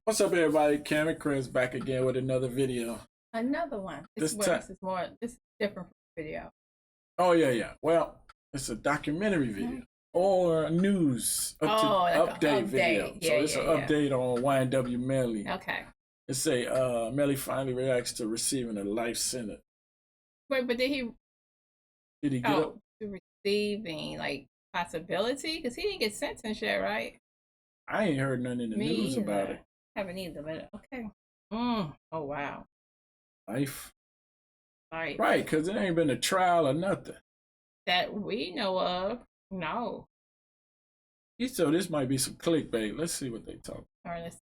What's up, everybody? Cameron Chris back again with another video. Another one. This is different from the video. Oh yeah. Well, it's a documentary video or a news update video. So it's an update on YNW Melly. Okay. It say Melly finally reacts to receiving a life sentence. Wait, but did he get up? To receiving like possibility? Because he didn't get sentenced yet, right? I ain't heard nothing in the news about it. Haven't either, but okay. Oh wow. Life. Right, because it ain't been a trial or nothing. That we know of. No. So this might be some clickbait. Let's see what they talk. All right, let's.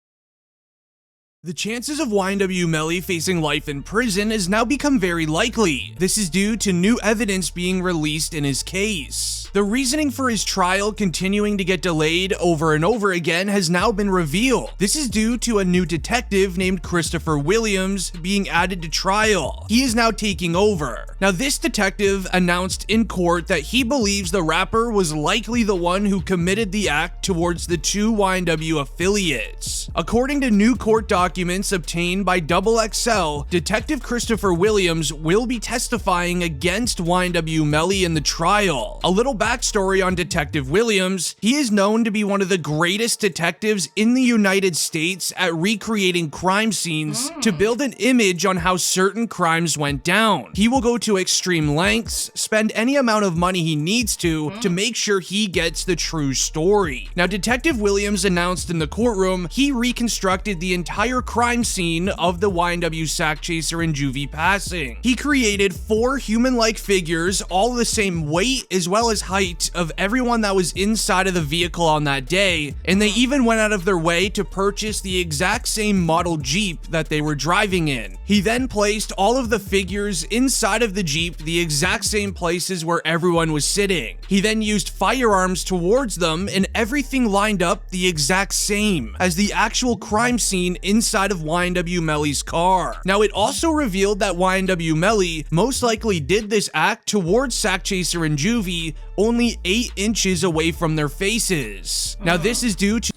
The chances of YNW Melly facing life in prison has now become very likely. This is due to new evidence being released in his case. The reasoning for his trial continuing to get delayed over and over again has now been revealed. This is due to a new detective named Christopher Williams being added to trial. He is now taking over. Now, this detective announced in court that he believes the rapper was likely the one who committed the act towards the two YNW affiliates. According to new court documents obtained by XXL, Detective Christopher Williams will be testifying against YNW Melly in the trial. A little backstory on Detective Williams: he is known to be one of the greatest detectives in the United States at recreating crime scenes to build an image on how certain crimes went down. He will go to extreme lengths, spend any amount of money he needs to make sure he gets the true story. Now, Detective Williams announced in the courtroom he reconstructed the entire crime scene of the YNW sack chaser and juvie passing. He created 4 human-like figures, all the same weight as well as height of everyone that was inside of the vehicle on that day, and they even went out of their way to purchase the exact same model Jeep that they were driving in. He then placed all of the figures inside of the Jeep the exact same places where everyone was sitting. He then used firearms towards them, and everything lined up the exact same as the actual crime scene inside of YNW Melly's car. Now, it also revealed that YNW Melly most likely did this act towards sack chaser and juvie only 8 inches away from their faces. Now, this is due to...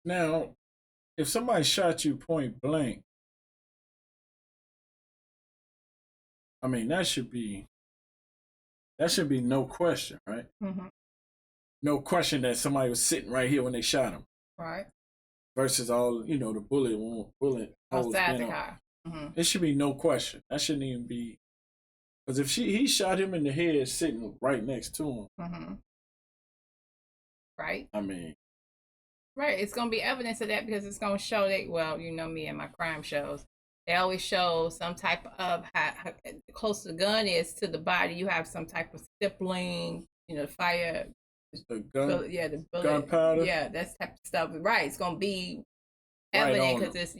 Now, if somebody shot you point blank, I mean, that should be no question, right? No question that somebody was sitting right here when they shot him. Right. Versus all, the bullet holes outside the car. It should be no question. That shouldn't even be, because if he shot him in the head sitting right next to him. Right. I mean. Right. It's going to be evidence of that, because it's going to show that, well, me and my crime shows, they always show some type of how close the gun is to the body. You have some type of stippling, fire. The gun, the bullet, gunpowder. Yeah, that type of stuff. Right. It's going to be evident, because it's,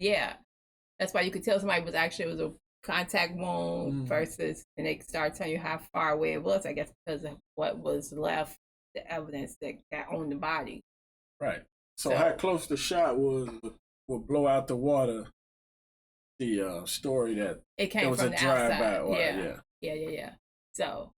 that's why you could tell somebody was a contact wound versus, and they start telling you how far away it was, I guess, because of what was left, the evidence that got on the body. Right. So how close the shot was will blow out the water. The story that it came was from a the drive-by. Yeah. So.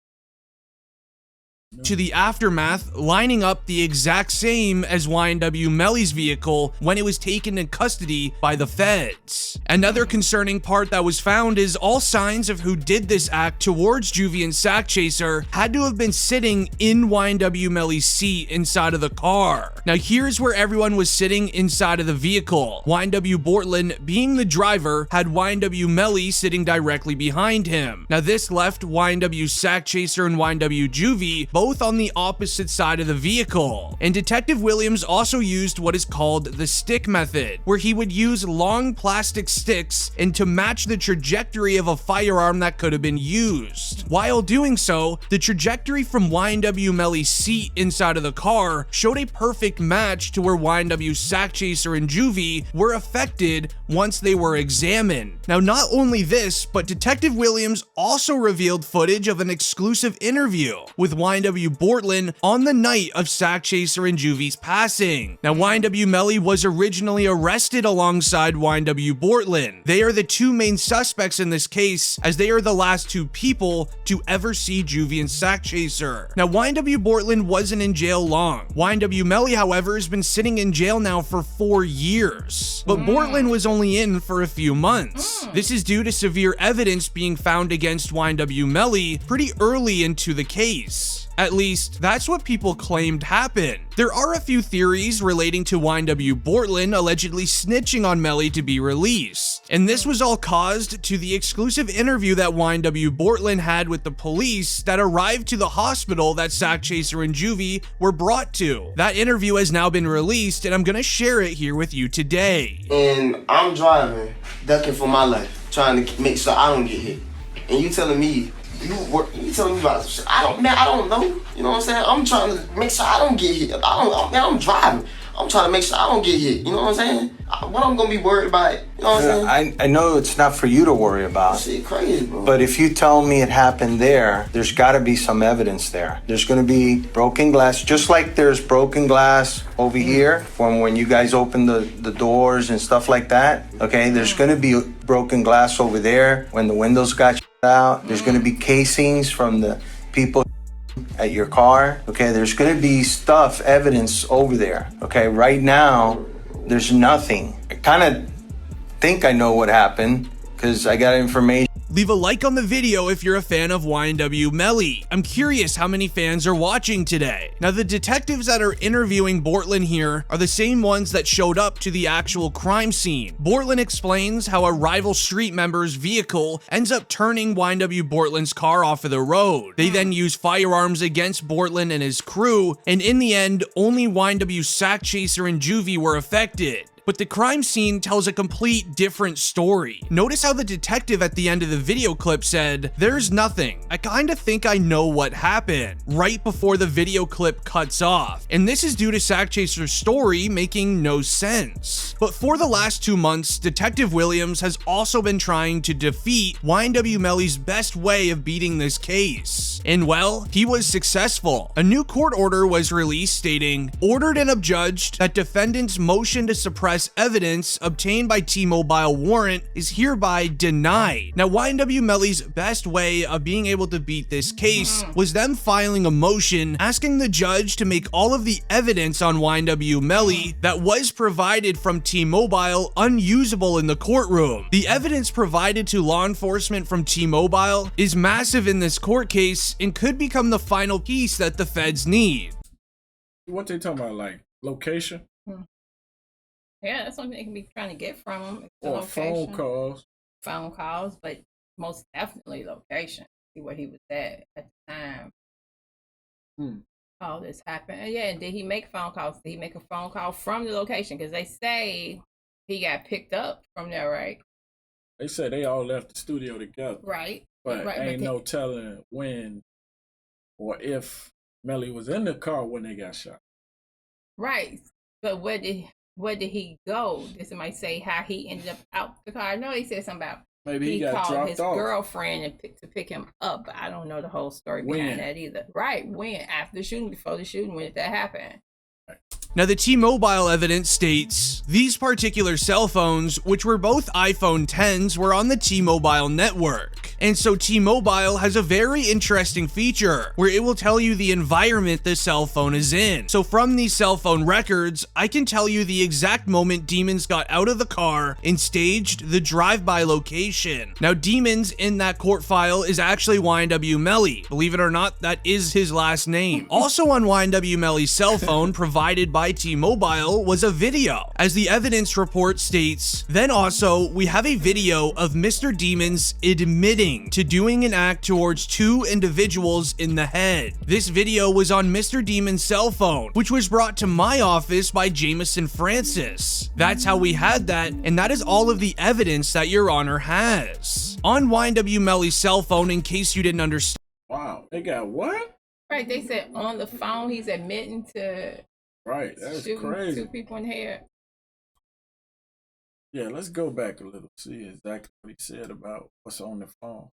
To the aftermath, lining up the exact same as YNW Melly's vehicle when it was taken in custody by the feds. Another concerning part that was found is all signs of who did this act towards juvie and sack chaser had to have been sitting in YNW Melly's seat inside of the car. Now, here's where everyone was sitting inside of the vehicle. YNW Bortland, being the driver, had YNW Melly sitting directly behind him. Now, this left YNW sack chaser and YNW juvie both on the opposite side of the vehicle. And Detective Williams also used what is called the stick method, where he would use long plastic sticks and to match the trajectory of a firearm that could have been used. While doing so, the trajectory from YNW Melly's seat inside of the car showed a perfect match to where YNW sack chaser and juvie were affected once they were examined. Now, not only this, but Detective Williams also revealed footage of an exclusive interview with YNW YNW Bortland on the night of Sack Chaser and Juvie's passing. Now, YNW Melly was originally arrested alongside YNW Bortland. They are the two main suspects in this case, as they are the last two people to ever see Juvie and Sack Chaser. Now, YNW Bortland wasn't in jail long. YNW Melly, however, has been sitting in jail now for 4 years. But Bortland was only in for a few months. This is due to severe evidence being found against YNW Melly pretty early into the case. At least, that's what people claimed happened. There are a few theories relating to YNW Bortland allegedly snitching on Melly to be released. And this was all caused to the exclusive interview that YNW Bortland had with the police that arrived to the hospital that Sack Chaser and Juvie were brought to. That interview has now been released, and I'm gonna share it here with you today. And I'm driving, ducking for my life, trying to make sure I don't get hit. And you telling me, you telling me about shit. I don't know. You know what I'm saying? I'm trying to make sure I don't get hit. I'm driving. I'm trying to make sure I don't get hit. You know what I'm saying? What I'm gonna be worried about? You know what I'm saying? I know it's not for you to worry about. Shit crazy, bro. But if you tell me it happened there's got to be some evidence there. There's going to be broken glass, just like there's broken glass over here from when you guys open the doors and stuff like that. Okay, there's going to be broken glass over there when the windows got out. There's going to be casings from the people at your car. Okay, there's going to be evidence over there. Okay, right now there's nothing. I kind of think I know what happened because I got information. Leave a like on the video if you're a fan of YNW Melly. I'm curious how many fans are watching today. Now, the detectives that are interviewing Bortland here are the same ones that showed up to the actual crime scene. Bortland explains how a rival street member's vehicle ends up turning YNW Bortland's car off of the road. They then use firearms against Bortland and his crew, and in the end, only YNW Sack Chaser and Juvie were affected. But the crime scene tells a complete different story. Notice how the detective at the end of the video clip said, "There's nothing. I kinda think I know what happened," right before the video clip cuts off. And this is due to Sack Chaser's story making no sense. But for the last 2 months, Detective Williams has also been trying to defeat YNW Melly's best way of beating this case. And well, he was successful. A new court order was released stating, "Ordered and adjudged that defendant's motion to suppress evidence obtained by T-Mobile warrant is hereby denied." Now, YNW Melly's best way of being able to beat this case was them filing a motion asking the judge to make all of the evidence on YNW Melly that was provided from T-Mobile unusable in the courtroom. The evidence provided to law enforcement from T-Mobile is massive in this court case and could become the final piece that the feds need. What they talking about, like location? Yeah, that's something they can be trying to get from them. Or phone calls. Phone calls, but most definitely location. See where he was at the time. All this happened. And yeah, did he make phone calls? Did he make a phone call from the location? Because they say he got picked up from there, right? They said they all left the studio together. Right. But right, ain't no telling when or if Melly was in the car when they got shot. Right. But where did he go? Did somebody say how he ended up out the car? I know he said something about maybe he got called dropped his off. girlfriend to pick him up, but I don't know the whole story behind that either. Right, when? After the shooting, before the shooting, when did that happen? Now, the T-Mobile evidence states, these particular cell phones, which were both iPhone 10s, were on the T-Mobile network. And so T-Mobile has a very interesting feature where it will tell you the environment the cell phone is in. So from these cell phone records, I can tell you the exact moment Demons got out of the car and staged the drive-by location. Now, Demons in that court file is actually YNW Melly. Believe it or not, that is his last name. Also on YNW Melly's cell phone provided by T-Mobile was a video. As the evidence report states, then also we have a video of Mr. Demons admitting to doing an act towards two individuals in the head. This video was on Mr. Demon's cell phone, which was brought to my office by Jameson Francis. That's how we had that, and that is all of the evidence that Your Honor has. On YNW Melly's cell phone, in case you didn't understand. Wow, they got what? Right, they said on the phone he's admitting to that's shooting crazy. 2 people in the head. Yeah, let's go back a little, see exactly what he said about what's on the phone.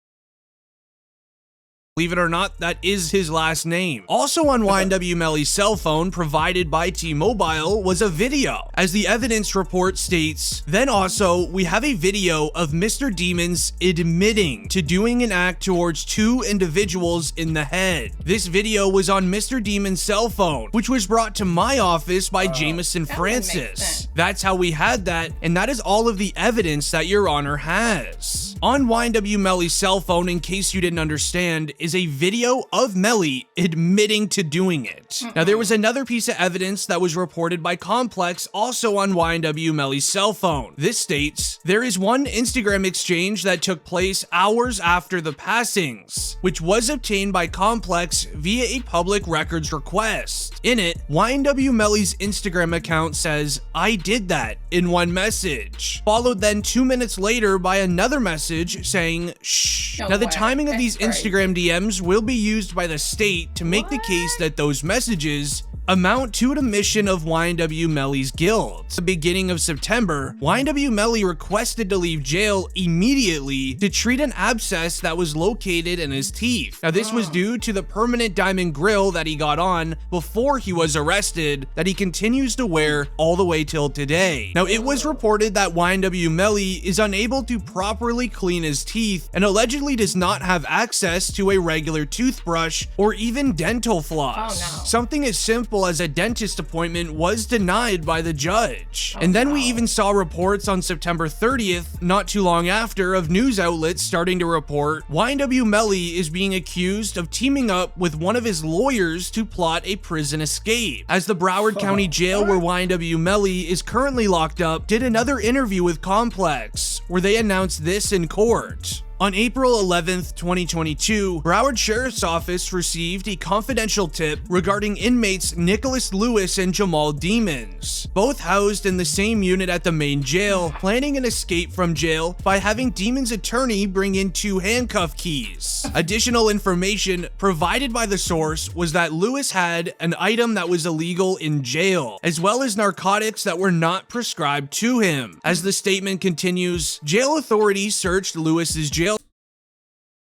Believe it or not, that is his last name. Also on YNW Melly's cell phone provided by T-Mobile was a video. As the evidence report states, then also we have a video of Mr. Demons admitting to doing an act towards 2 individuals in the head. This video was on Mr. Demon's cell phone, which was brought to my office by Jameson Francis. That's how we had that, and that is all of the evidence that Your Honor has. On YNW Melly's cell phone, in case you didn't understand, is a video of Melly admitting to doing it. Now, there was another piece of evidence that was reported by Complex also on YNW Melly's cell phone. This states, there is one Instagram exchange that took place hours after the passings, which was obtained by Complex via a public records request. In it, YNW Melly's Instagram account says, "I did that," in one message, followed then 2 minutes later by another message saying, "Shh." Now, the timing of these Instagram DMs will be used by the state to make the case that those messages amount to an admission of YNW Melly's guilt. At the beginning of September, YNW Melly requested to leave jail immediately to treat an abscess that was located in his teeth. Now, this was due to the permanent diamond grill that he got on before he was arrested that he continues to wear all the way till today. Now, it was reported that YNW Melly is unable to properly clean his teeth and allegedly does not have access to a regular toothbrush or even dental floss. Something as simple as a dentist appointment was denied by the judge. And then we even saw reports on September 30th, not too long after, of news outlets starting to report YNW Melly is being accused of teaming up with one of his lawyers to plot a prison escape. As the Broward County Jail, where YNW Melly is currently locked up, did another interview with Complex, where they announced this in court. On April 11th, 2022, Broward Sheriff's Office received a confidential tip regarding inmates Nicholas Lewis and Jamal Demons, both housed in the same unit at the main jail, planning an escape from jail by having Demons' attorney bring in 2 handcuff keys. Additional information provided by the source was that Lewis had an item that was illegal in jail, as well as narcotics that were not prescribed to him. As the statement continues, jail authorities searched Lewis's jail.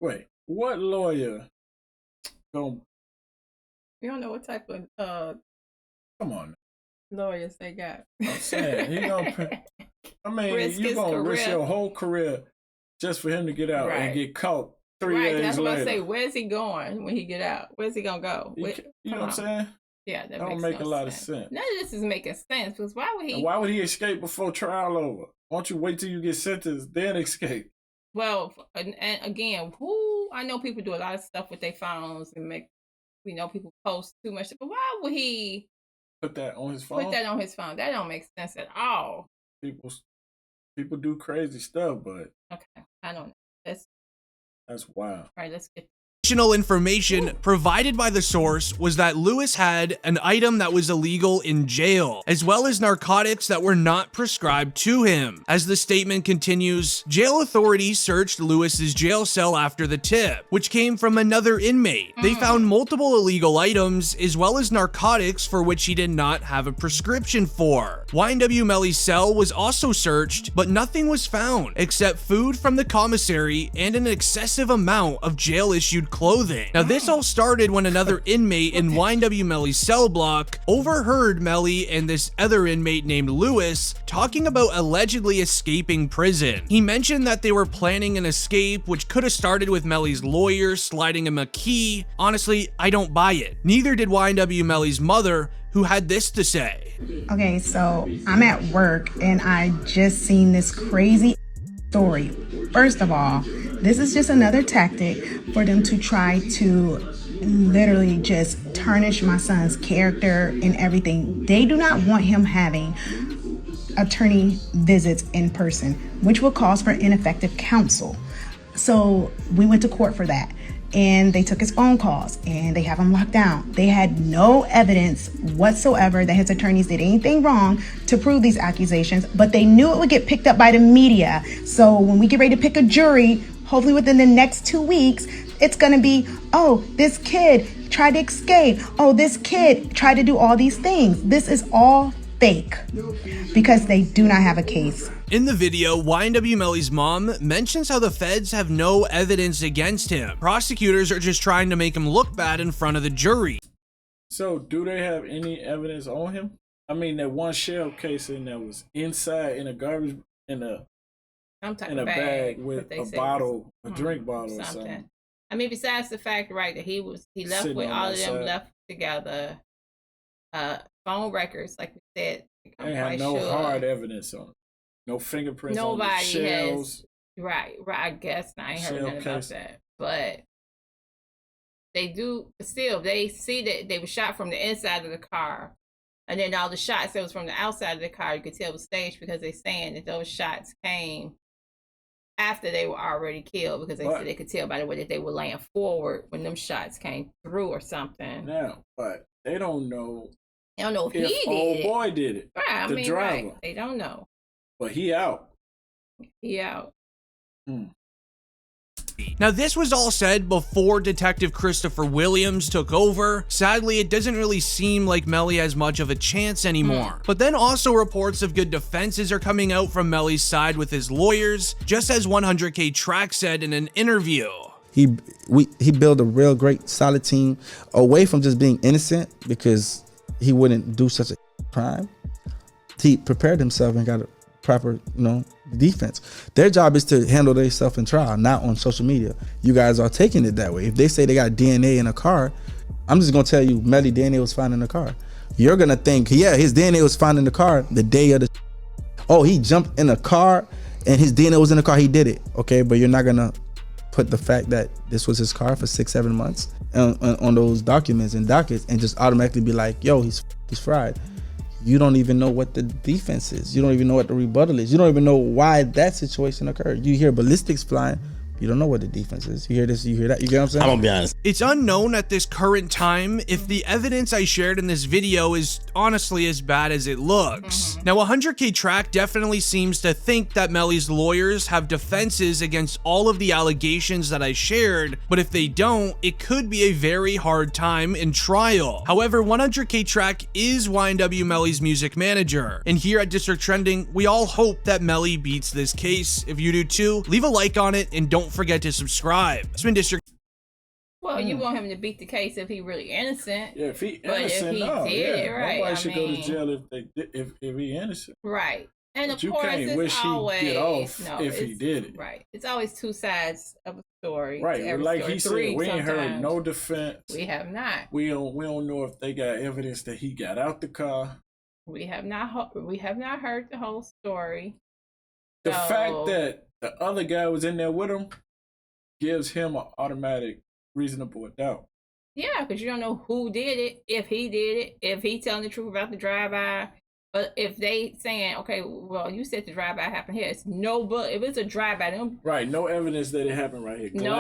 Wait, what lawyer? You don't know what type of come on, lawyers they got. I'm saying you gonna. I mean, you gonna risk your whole career just for him to get out and get caught 3 days later. That's what I say. Where's he going when he get out? Where's he gonna go? You know what I'm saying? Yeah, that don't make a lot of sense. None of this is making sense because why would he? And why would he escape before trial over? Why don't you wait till you get sentenced then escape? Well, and again, I know people do a lot of stuff with their phones and people post too much. But why would he put that on his phone? That don't make sense at all. People do crazy stuff, but okay, I don't know. That's wild. All right, let's get. Additional information provided by the source was that Lewis had an item that was illegal in jail, as well as narcotics that were not prescribed to him. As the statement continues, jail authorities searched Lewis's jail cell after the tip, which came from another inmate. They found multiple illegal items, as well as narcotics for which he did not have a prescription for. YNW Melly's cell was also searched, but nothing was found except food from the commissary and an excessive amount of jail-issued clothing. Now, this all started when another inmate in YNW Melly's cell block overheard Melly and this other inmate named Lewis talking about allegedly escaping prison. He mentioned that they were planning an escape, which could have started with Melly's lawyer sliding him a key. Honestly, I don't buy it. Neither did YNW Melly's mother, who had this to say. Okay, so I'm at work and I just seen this crazy story. First of all, this is just another tactic for them to try to literally just tarnish my son's character and everything. They do not want him having attorney visits in person, which will cause for ineffective counsel. So we went to court for that. And they took his phone calls and they have him locked down. They had no evidence whatsoever that his attorneys did anything wrong to prove these accusations, but they knew it would get picked up by the media. So when we get ready to pick a jury, hopefully within the next 2 weeks, it's going to be, oh, this kid tried to escape. Oh, this kid tried to do all these things. This is all fake because they do not have a case. In the video, YNW Melly's mom mentions how the feds have no evidence against him. Prosecutors are just trying to make him look bad in front of the jury. So, do they have any evidence on him? I mean, that one shell casing that was inside in a garbage in a bag with a bottle, a drink bottle or something. I mean, besides the fact, right, that he left Sitting with all of them side. left together, phone records, like we said. They had no hard evidence on it. No fingerprints on the shells. Right. I guess I ain't heard nothing about that. But they do, still, they see that they were shot from the inside of the car. And then all the shots that was from the outside of the car, you could tell was staged because they're saying that those shots came after they were already killed, because they said they could tell by the way that they were laying forward when them shots came through or something. Now, but they don't know. They don't know if he did it. Old boy did it. Right, the driver. Right. They don't know. But he out. He out. Now, this was all said before Detective Christopher Williams took over. Sadly, it doesn't really seem like Melly has much of a chance anymore. But then also reports of good defenses are coming out from Melly's side with his lawyers, just as 100K Track said in an interview. He built a real great solid team away from just being innocent, because he wouldn't do such a crime. He prepared himself and got a proper, defense. Their job is to handle themselves in trial, not on social media. You guys are taking it that way. If they say they got DNA in a car, I'm just gonna tell you, Melly DNA was found in the car. You're gonna think, yeah, his DNA was found in the car the day of the. Oh, he jumped in a car and his DNA was in the car. He did it, okay? But you're not gonna put the fact that this was his car for 6-7 months on those documents and dockets and just automatically be like, yo, he's fried. You don't even know what the defense is. You don't even know what the rebuttal is. You don't even know why that situation occurred. You hear ballistics flying, you don't know what the defense is. You hear this, you hear that. You get what I'm saying? I'm gonna be honest. It's unknown at this current time if the evidence I shared in this video is honestly as bad as it looks. Now, 100K Track definitely seems to think that Melly's lawyers have defenses against all of the allegations that I shared, but if they don't, it could be a very hard time in trial. However, 100K Track is YNW Melly's music manager, and here at District Trending, we all hope that Melly beats this case. If you do too, leave a like on it and don't forget to subscribe. It's been District. Well, you want him to beat the case if he really innocent. Yeah, if he But innocent, if he did it, right? Nobody should go to jail if he innocent. Right. And But of you course, can't it's wish always he'd get off if he did it. Right. It's always two sides of a story. Right. Like story. he said, Three we ain't heard sometimes. no defense. We have not. We don't know if they got evidence that he got out the car. We have not heard the whole story. The fact that the other guy was in there with him gives him an automatic reasonable doubt. Yeah, because you don't know who did it, if he did it, if he telling the truth about the drive-by. But if they saying, okay, well, you said the drive-by happened here, it's if it's a drive-by, right, no evidence that it happened right here. No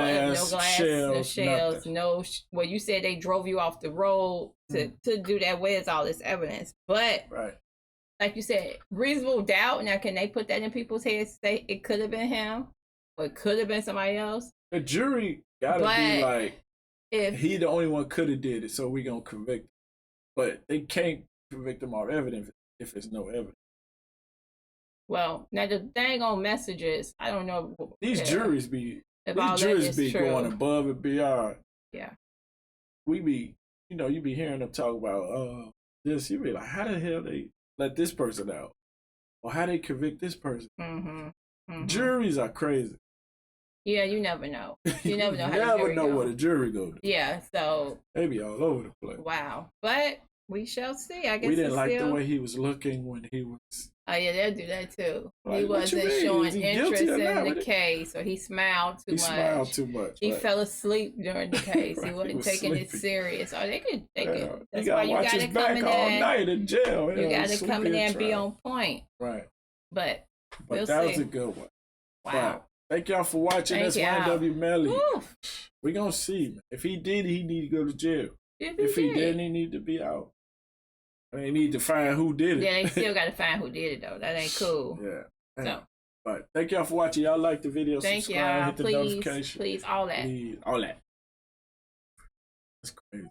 glass, shells, no. Well, you said they drove you off the road to do that. Where's all this evidence? But like you said, reasonable doubt. Now, can they put that in people's heads? Say it could have been him, or it could have been somebody else. The jury gotta be like, if he the only one could have did it, so we gonna convict him. But they can't convict him off evidence if there's no evidence. Well, now the dang on messages, I don't know. These juries be going above and beyond. Yeah. We be, you be hearing them talk about this. You be like, how the hell they let this person out, or how they convict this person? Juries are crazy. Yeah, you never know. You never know. You never know what a jury go do. Yeah, so they be all over the place. Wow, but we shall see. I guess we didn't like the way he was looking when he was. Oh yeah, they'll do that too. Like, he wasn't showing interest in the case, or he smiled too much. He smiled too much. He fell asleep during the case. He wasn't taking it serious. Oh, they could. That's why you got to come in there all night in jail. You got to come in there and be on point. Right. But that was a good one. Wow. But thank y'all for watching. That's YNW Melly. We gonna see. If he did, he need to go to jail. If he didn't, he need to be out. They need to find who did it. Yeah, they still got to find who did it, though. That ain't cool. Yeah. So. But thank y'all for watching. Y'all like the video. Thank subscribe, y'all. hit the notification. Please, all that. All that. That's crazy.